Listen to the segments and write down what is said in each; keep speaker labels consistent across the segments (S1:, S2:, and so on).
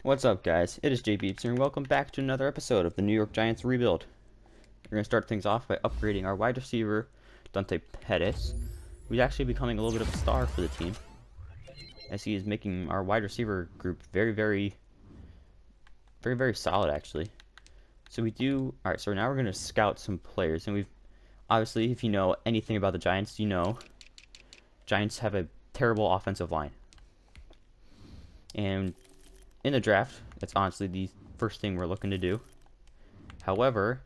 S1: What's up, guys? It is JBeeps here, and welcome back to another episode of the New York Giants Rebuild. We're going to start things off by upgrading our wide receiver, Dante Pettis, who's actually becoming a little bit of a star for the team, as he is making our wide receiver group very solid, actually. So now we're going to scout some players, and obviously, if you know anything about the Giants, you know Giants have a terrible offensive line. And in the draft, that's honestly the first thing we're looking to do. However,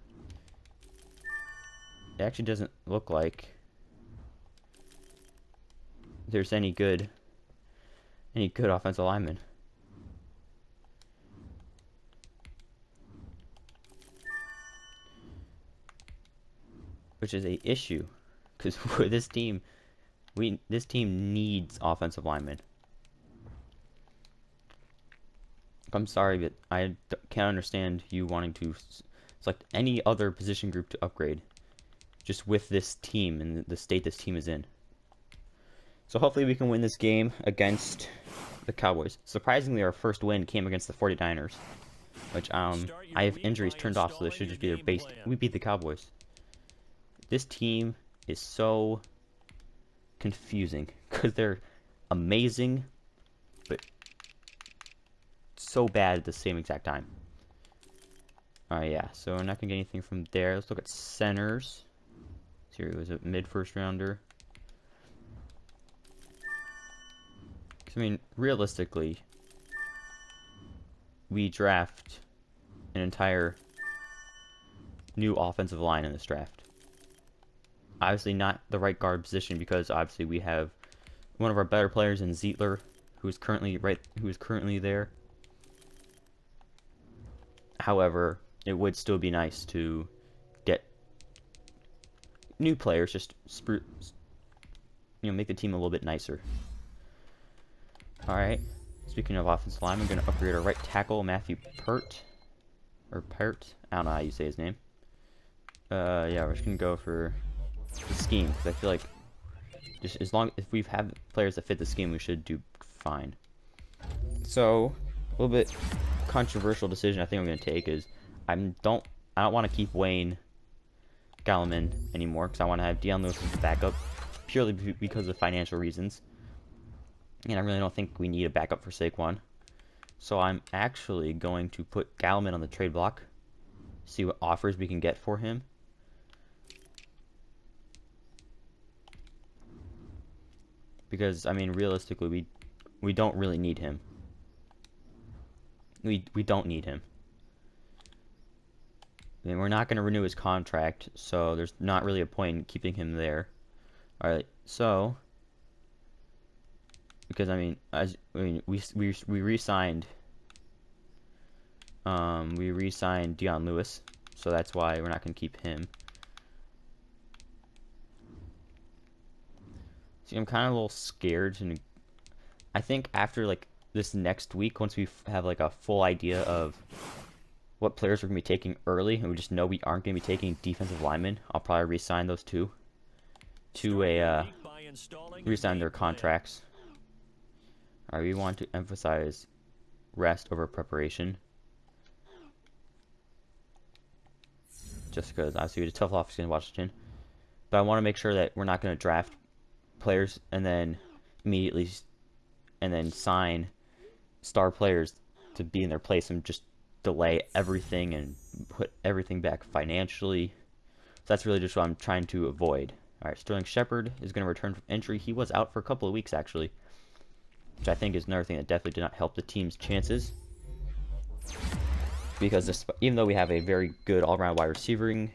S1: it actually doesn't look like there's any good offensive linemen. Which is a issue, because this team needs offensive linemen. I'm sorry, but I can't understand you wanting to select any other position group to upgrade just with this team and the state this team is in. So hopefully we can win this game against the Cowboys. Surprisingly, our first win came against the 49ers, which I have injuries turned off, so this should just be their base. We beat the Cowboys. This team is so confusing because they're amazing, but so bad at the same exact time. Alright, yeah, so we're not going to get anything from there. Let's look at centers. Here he was a mid-first rounder. I mean, realistically, we draft an entire new offensive line in this draft. Obviously not the right guard position, because obviously we have one of our better players in Zeitler, who is currently there. However, it would still be nice to get new players, just make the team a little bit nicer. Alright, speaking of offensive line, I'm going to upgrade our right tackle, Matthew Pert. Or Pert, I don't know how you say his name. Yeah, we're just going to go for the scheme, because I feel like just if we have players that fit the scheme, we should do fine. So, a little bit controversial decision I think I'm going to take is I don't want to keep Wayne Gallman anymore, because I want to have Dion Lewis as the backup, purely because of financial reasons. And I really don't think we need a backup for Saquon. So I'm actually going to put Gallman on the trade block, see what offers we can get for him. Because, I mean, realistically, we don't really need him. We don't need him. I mean, we're not going to renew his contract, so there's not really a point in keeping him there. Alright, so because we re-signed Dion Lewis, so that's why we're not going to keep him. See, I'm kind of a little scared, and I think after like this next week, once we have like a full idea of what players we're going to be taking early, and we just know we aren't going to be taking defensive linemen, I'll probably re-sign those two to re-sign their contracts. Alright, we want to emphasize rest over preparation. Just because obviously we had a tough loss against Washington. But I want to make sure that we're not going to draft players and then sign star players to be in their place and just delay everything and put everything back financially. So that's really just what I'm trying to avoid. Alright, Sterling Shepard is going to return from injury. He was out for a couple of weeks, actually, which I think is another thing that definitely did not help the team's chances. Because even though we have a very good all-around wide receiving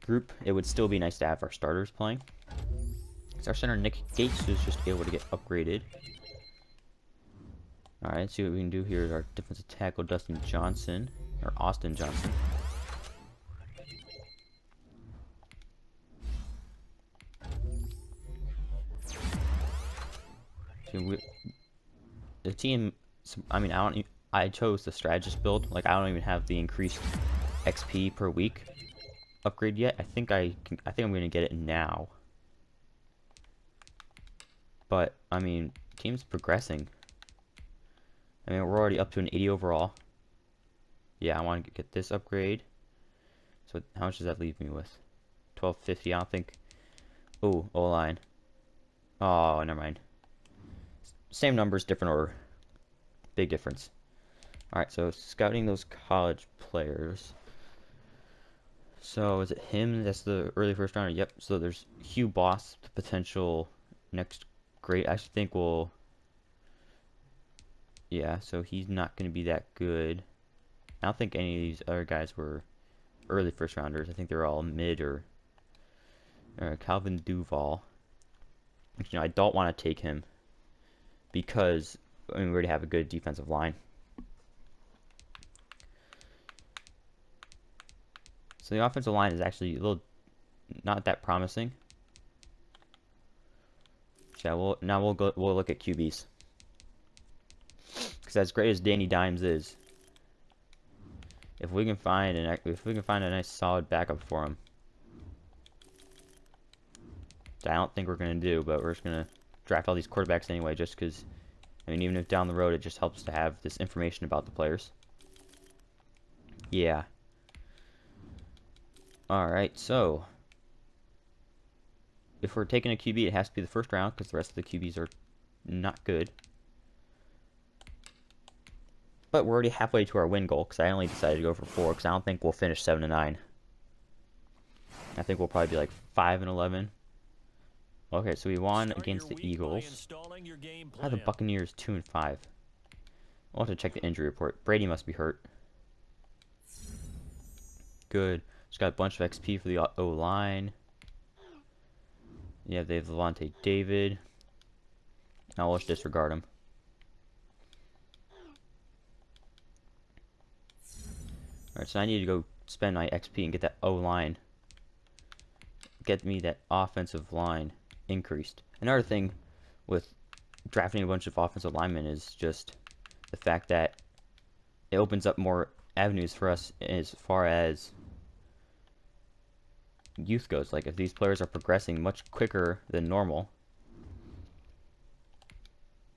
S1: group, it would still be nice to have our starters playing. So our center, Nick Gates, is just able to get upgraded. Alright, let's see what we can do here. Our defensive tackle, Austin Johnson. The team, I mean, I chose the strategist build. Like, I don't even have the increased XP per week upgrade yet. I think I'm gonna get it now. But I mean, team's progressing. I mean, we're already up to an 80 overall. Yeah, I want to get this upgrade. So how much does that leave me with? 1250. I don't think. Ooh, O-line. Oh, never mind. Same numbers, different order. Big difference. Alright, so scouting those college players. So is it him? That's the early first rounder. Yep. So there's Hugh Boss, the potential next great. I actually think will. Yeah. So he's not going to be that good. I don't think any of these other guys were early first rounders. I think they're all mid or Calvin Duval. You know, I don't want to take him because I mean we already have a good defensive line. So the offensive line is actually a little not that promising. So we'll look at QBs. Because as great as Danny Dimes is, if we can find a nice solid backup for him, which I don't think we're gonna do, but we're just gonna draft all these quarterbacks anyway, just because. I mean, even if down the road it just helps to have this information about the players. Yeah. Alright, so if we're taking a QB, it has to be the first round because the rest of the QBs are not good. But we're already halfway to our win goal because I only decided to go for 4 because I don't think we'll finish 7-9. I think we'll probably be like 5-11. Okay, so we won against the Eagles. How are the Buccaneers 2-5? We'll have to check the injury report. Brady must be hurt. Good. Just got a bunch of XP for the O-line. Yeah, they have Levante David. Now let's disregard him. Alright, so I need to go spend my XP and get that O-line. Get me that offensive line increased. Another thing with drafting a bunch of offensive linemen is just the fact that it opens up more avenues for us as far as youth goes. Like if these players are progressing much quicker than normal,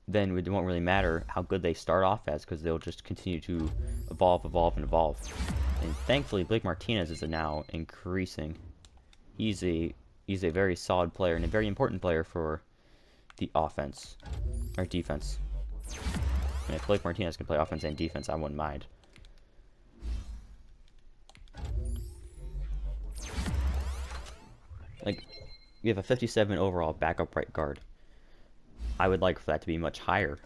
S1: then it won't really matter how good they start off as because they'll just continue to evolve. And thankfully, Blake Martinez is now increasing. He's a very solid player and a very important player for the offense or defense. And if Blake Martinez can play offense and defense, I wouldn't mind. Like, we have a 57 overall backup right guard. I would like for that to be much higher.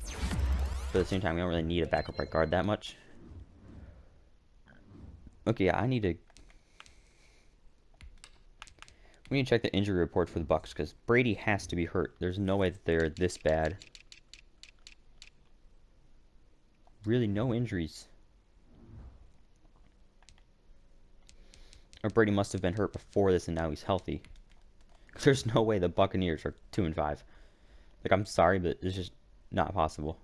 S1: But at the same time, we don't really need a backup right guard that much. Okay, yeah, we need to check the injury report for the Bucs because Brady has to be hurt. There's no way that they're this bad. Really, no injuries. Or Brady must have been hurt before this and now he's healthy. There's no way the Buccaneers are 2-5. Like, I'm sorry, but it's just not possible.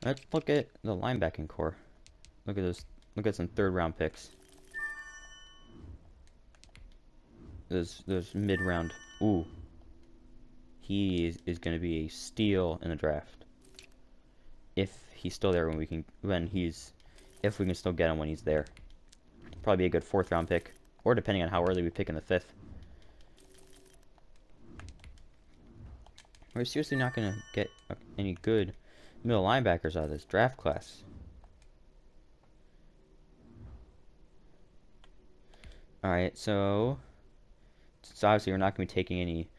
S1: Let's look at the linebacking core. Look at those. Look at some third-round picks. Those mid-round. Ooh. He is going to be a steal in the draft. If he's still there if we can still get him when he's there. Probably be a good 4th-round pick, or depending on how early we pick in the 5th. We're seriously not going to get any good middle linebackers out of this draft class. Alright, so obviously we're not going to be taking any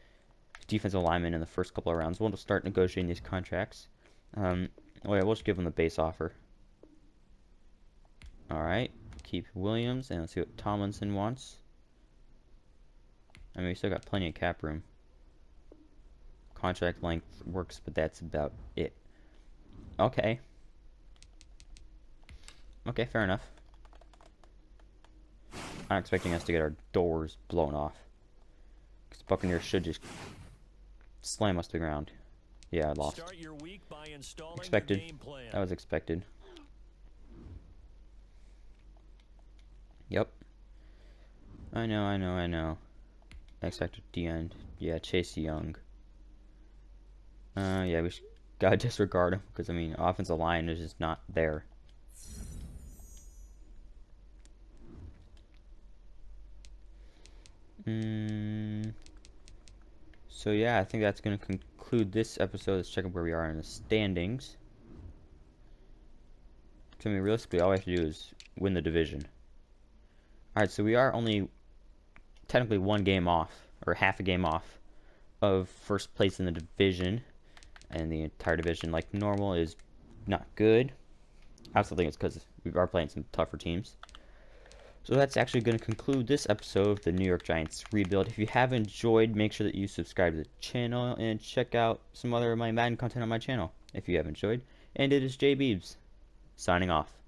S1: defensive linemen in the first couple of rounds. We'll just start negotiating these contracts. We'll just give them the base offer. Alright, keep Williams, and let's see what Tomlinson wants. I mean, we still got plenty of cap room. Contract length works, but that's about it. Okay. Okay, fair enough. I'm expecting us to get our doors blown off. Because Buccaneers should just slam us to the ground. Yeah, I lost. Expected. That was expected. Yep. I know, I know, I know. X Factor D end. Yeah, Chase Young. Yeah, we gotta disregard him because I mean, offensive line is just not there. So yeah, I think that's gonna conclude this episode. Let's check out where we are in the standings. So I mean, realistically, all we have to do is win the division. All right, so we are only technically one game off, or half a game off, of first place in the division, and the entire division, like normal, is not good. I also think it's because we are playing some tougher teams. So that's actually going to conclude this episode of the New York Giants rebuild. If you have enjoyed, make sure that you subscribe to the channel and check out some other of my Madden content on my channel if you have enjoyed. And it is Jay Beebs signing off.